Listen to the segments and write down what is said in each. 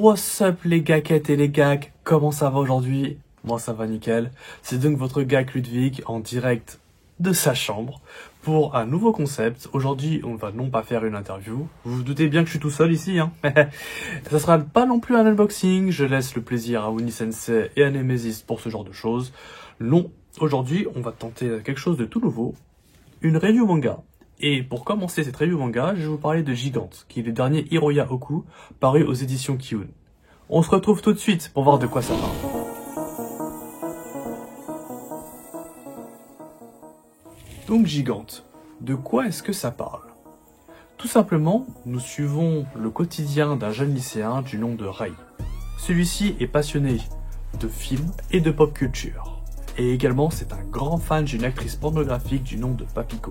What's up les gaquettes et les gags, comment ça va aujourd'hui? Moi ça va nickel. C'est donc votre gag Ludwig en direct de sa chambre pour un nouveau concept. Aujourd'hui on va non pas faire une interview, vous vous doutez bien que je suis tout seul ici hein. Ça sera pas non plus un unboxing, je laisse le plaisir à Winnie Sensei et à Nemesis pour ce genre de choses. Non, aujourd'hui on va tenter quelque chose de tout nouveau, une review manga. Et pour commencer cette review manga, je vais vous parler de Gigante, qui est le dernier Hiroya Oku, paru aux éditions Kiun. On se retrouve tout de suite pour voir de quoi ça parle. Donc Gigante, de quoi est-ce que ça parle? Tout simplement, nous suivons le quotidien d'un jeune lycéen du nom de Rai. Celui-ci est passionné de films et de pop culture. Et également, c'est un grand fan d'une actrice pornographique du nom de Papiko.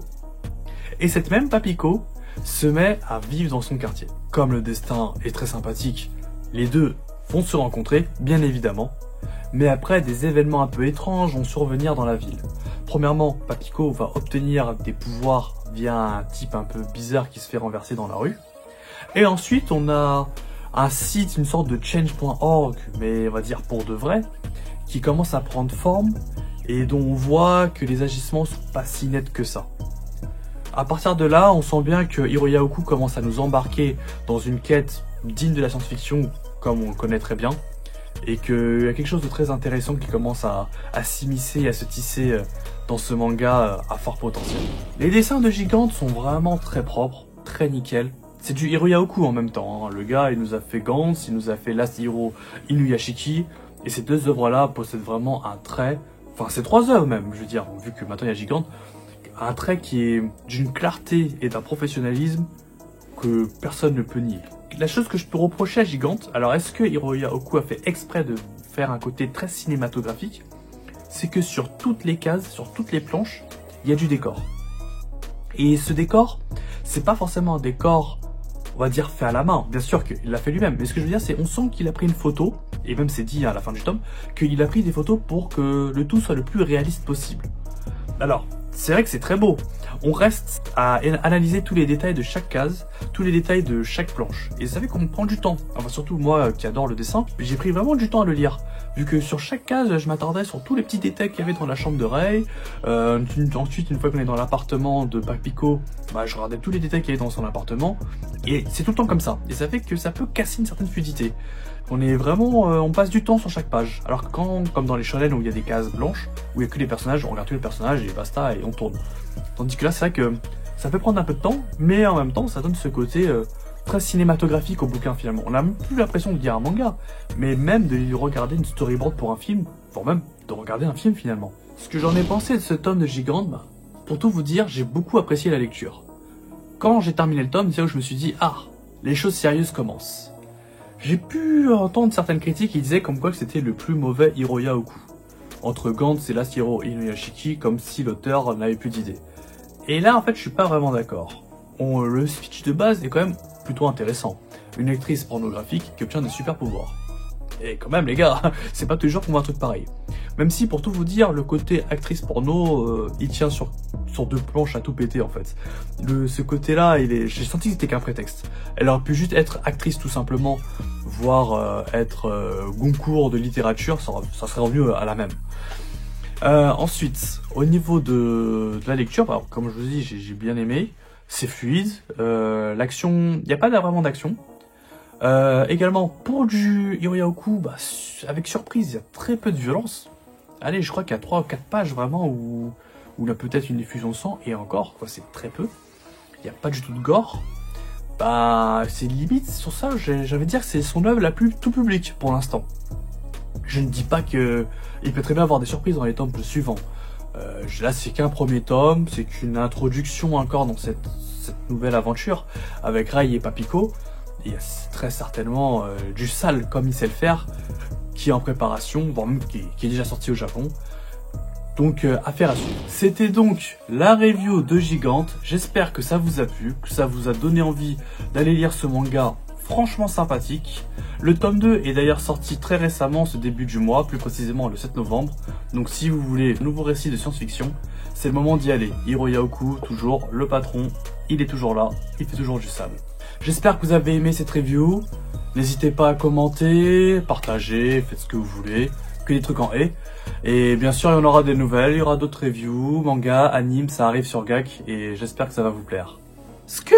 Et cette même Papiko se met à vivre dans son quartier. Comme le destin est très sympathique, les deux vont se rencontrer, bien évidemment. Mais après, des événements un peu étranges vont survenir dans la ville. Premièrement, Papiko va obtenir des pouvoirs via un type un peu bizarre qui se fait renverser dans la rue. Et ensuite, on a un site, une sorte de change.org, mais on va dire pour de vrai, qui commence à prendre forme et dont on voit que les agissements sont pas si nets que ça. À partir de là, on sent bien que Hiroya Oku commence à nous embarquer dans une quête digne de la science-fiction, comme on le connaît très bien, et qu'il y a quelque chose de très intéressant qui commence à s'immiscer, à se tisser dans ce manga à fort potentiel. Les dessins de Gigante sont vraiment très propres, très nickel. C'est du Hiroya Oku en même temps, hein. Le gars, il nous a fait Gantz, il nous a fait Last Hero Inuyashiki, et ces deux œuvres-là possèdent vraiment un trait, enfin ces trois œuvres même, je veux dire, vu que maintenant il y a Gigante, un trait qui est d'une clarté et d'un professionnalisme que personne ne peut nier. La chose que je peux reprocher à Gigante, alors est-ce que Hiroya Oku a fait exprès de faire un côté très cinématographique? C'est que sur toutes les cases, sur toutes les planches, il y a du décor. Et ce décor, c'est pas forcément un décor, on va dire, fait à la main. Bien sûr qu'il l'a fait lui-même, mais ce que je veux dire, c'est on sent qu'il a pris une photo, et même c'est dit à la fin du tome, qu'il a pris des photos pour que le tout soit le plus réaliste possible. Alors, c'est vrai que c'est très beau. On reste à analyser tous les détails de chaque case, tous les détails de chaque planche. Et vous savez qu'on prend du temps. Enfin, surtout moi qui adore le dessin, j'ai pris vraiment du temps à le lire. Vu que sur chaque case, je m'attardais sur tous les petits détails qu'il y avait dans la chambre de Rai. Ensuite, une fois qu'on est dans l'appartement de Papiko, bah, je regardais tous les détails qu'il y avait dans son appartement. Et c'est tout le temps comme ça. Et ça fait que ça peut casser une certaine fluidité. On passe du temps sur chaque page. Alors que comme dans les shonen où il y a des cases blanches, où il n'y a que les personnages, on regarde tous les personnages et basta et on tourne. Tandis que là, c'est vrai que ça peut prendre un peu de temps, mais en même temps, ça donne ce côté très cinématographique au bouquin finalement. On n'a même plus l'impression de lire un manga, mais même de regarder une storyboard pour un film, voire même de regarder un film finalement. Ce que j'en ai pensé de ce tome de Gigante, bah, pour tout vous dire, j'ai beaucoup apprécié la lecture. Quand j'ai terminé le tome, c'est là où je me suis dit, ah, les choses sérieuses commencent. J'ai pu entendre certaines critiques qui disaient comme quoi que c'était le plus mauvais Hiroya Oku. Entre Gantz et Last Hero Inuyashiki, comme si l'auteur n'avait plus d'idées. Et là, en fait, je suis pas vraiment d'accord. Le speech de base est quand même plutôt intéressant. Une actrice pornographique qui obtient des super pouvoirs. Et quand même, les gars, c'est pas tous les jours qu'on voit un truc pareil. Même si, pour tout vous dire, le côté actrice porno, il tient sur deux planches à tout péter, en fait. Ce côté-là, j'ai senti que c'était qu'un prétexte. Elle aurait pu juste être actrice, tout simplement, voire être Goncourt de littérature, ça serait revenu à la même. Ensuite, au niveau de la lecture, bah, comme je vous dis, j'ai bien aimé. C'est fluide. L'action, il n'y a pas vraiment d'action. Également, pour du Hiroya Oku, bah, avec surprise, il y a très peu de violence. Allez, je crois qu'il y a 3 ou 4 pages vraiment où il y a peut-être une effusion de sang, et encore, quoi, c'est très peu. Il n'y a pas du tout de gore. Bah, c'est limite, sur ça, j'avais dire que c'est son œuvre la plus tout public pour l'instant. Je ne dis pas que il peut très bien avoir des surprises dans les tomes suivants. Là, c'est qu'un premier tome, c'est qu'une introduction encore dans cette nouvelle aventure avec Rai et Papiko. Il y a très certainement du sale comme il sait le faire, qui est en préparation, voire même qui est déjà sorti au Japon. Donc, affaire à suivre. C'était donc la review de Gigante. J'espère que ça vous a plu, que ça vous a donné envie d'aller lire ce manga franchement sympathique. Le tome 2 est d'ailleurs sorti très récemment, ce début du mois, plus précisément le 7 novembre. Donc si vous voulez un nouveau récit de science-fiction, c'est le moment d'y aller. Hiroya Oku, toujours, le patron, il est toujours là, il fait toujours du sable. J'espère que vous avez aimé cette review. N'hésitez pas à commenter, partager, faites ce que vous voulez, que des trucs en haie. Et bien sûr, il y en aura des nouvelles, il y aura d'autres reviews, manga, anime, ça arrive sur GAC et j'espère que ça va vous plaire. Skeu